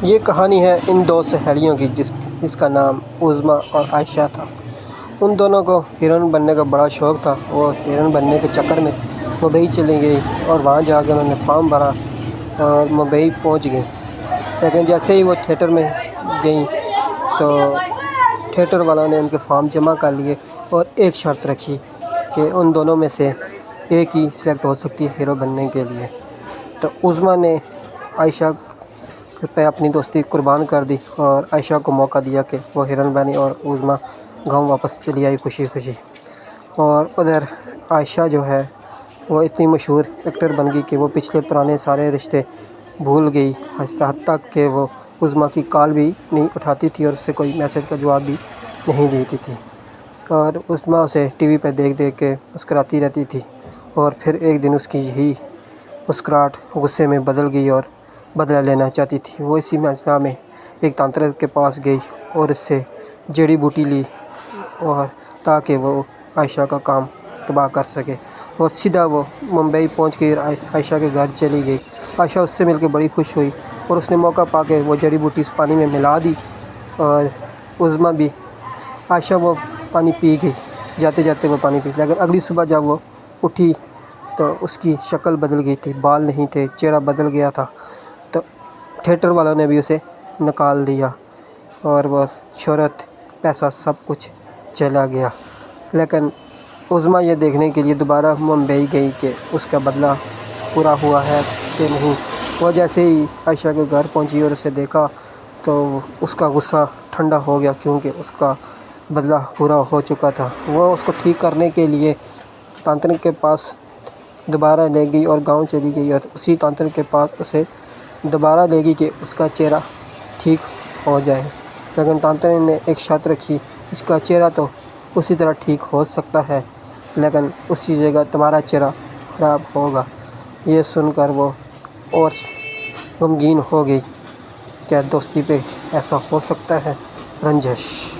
یہ کہانی ہے ان دو سہیلیوں کی جس کا نام عظمیٰ اور عائشہ تھا۔ ان دونوں کو ہیروئن بننے کا بڑا شوق تھا۔ وہ ہیروئن بننے کے چکر میں ممبئی چلی گئی اور وہاں جا کے انہوں نے فارم بھرا اور ممبئی پہنچ گئی۔ لیکن جیسے ہی وہ تھیٹر میں گئیں تو تھیٹر والوں نے ان کے فارم جمع کر لیے اور ایک شرط رکھی کہ ان دونوں میں سے ایک ہی سلیکٹ ہو سکتی ہے ہیرو بننے کے لیے۔ تو عظمیٰ نے عائشہ پہ اپنی دوستی قربان کر دی اور عائشہ کو موقع دیا کہ وہ ہیروئن بنی اور عظمیٰ گاؤں واپس چلی آئی خوشی خوشی۔ اور ادھر عائشہ جو ہے وہ اتنی مشہور ایکٹر بن گئی کہ وہ پچھلے پرانے سارے رشتے بھول گئی، حتیٰ تک کہ وہ عظمیٰ کی کال بھی نہیں اٹھاتی تھی اور اس سے کوئی میسج کا جواب بھی نہیں دیتی تھی۔ اور عظمیٰ اسے ٹی وی پہ دیکھ دیکھ کے مسکراتی رہتی تھی اور پھر ایک دن اس کی یہی مسکراہٹ غصے میں بدل گئی اور بدلہ لینا چاہتی تھی۔ وہ اسی اثنا میں ایک تانترک کے پاس گئی اور اس سے جڑی بوٹی لی اور تاکہ وہ عائشہ کا کام تباہ کر سکے۔ اور سیدھا وہ ممبئی پہنچ کے عائشہ کے گھر چلی گئی۔ عائشہ اس سے مل کے بڑی خوش ہوئی اور اس نے موقع پا کے وہ جڑی بوٹی اس پانی میں ملا دی اور عظمیٰ بھی عائشہ وہ پانی پی گئی، جاتے جاتے وہ پانی پی۔ لیکن اگلی صبح جب وہ اٹھی تو اس کی شکل بدل گئی تھی، بال نہیں تھے، چہرہ بدل گیا تھا۔ تو تھیٹر والوں نے بھی اسے نکال دیا اور بس شہرت، پیسہ سب کچھ چلا گیا۔ لیکن عظمیٰ یہ دیکھنے کے لیے دوبارہ ممبئی گئی کہ اس کا بدلہ پورا ہوا ہے کہ نہیں۔ وہ جیسے ہی عائشہ کے گھر پہنچی اور اسے دیکھا تو اس کا غصہ ٹھنڈا ہو گیا کیونکہ اس کا بدلہ پورا ہو چکا تھا۔ وہ اس کو ٹھیک کرنے کے لیے تانترک کے پاس دوبارہ لے گئی اور گاؤں چلی گئی اور اسی تانترک کے پاس اسے دوبارہ لے گئی کہ اس کا چہرہ ٹھیک ہو جائے۔ لیکن تانترک نے ایک شرط رکھی، اس کا چہرہ تو اسی طرح ٹھیک ہو سکتا ہے لیکن اسی جگہ تمہارا چہرہ خراب ہوگا۔ یہ سن کر وہ اور غمگین ہو گئی۔ کیا دوستی پہ ایسا ہو سکتا ہے؟ رنجش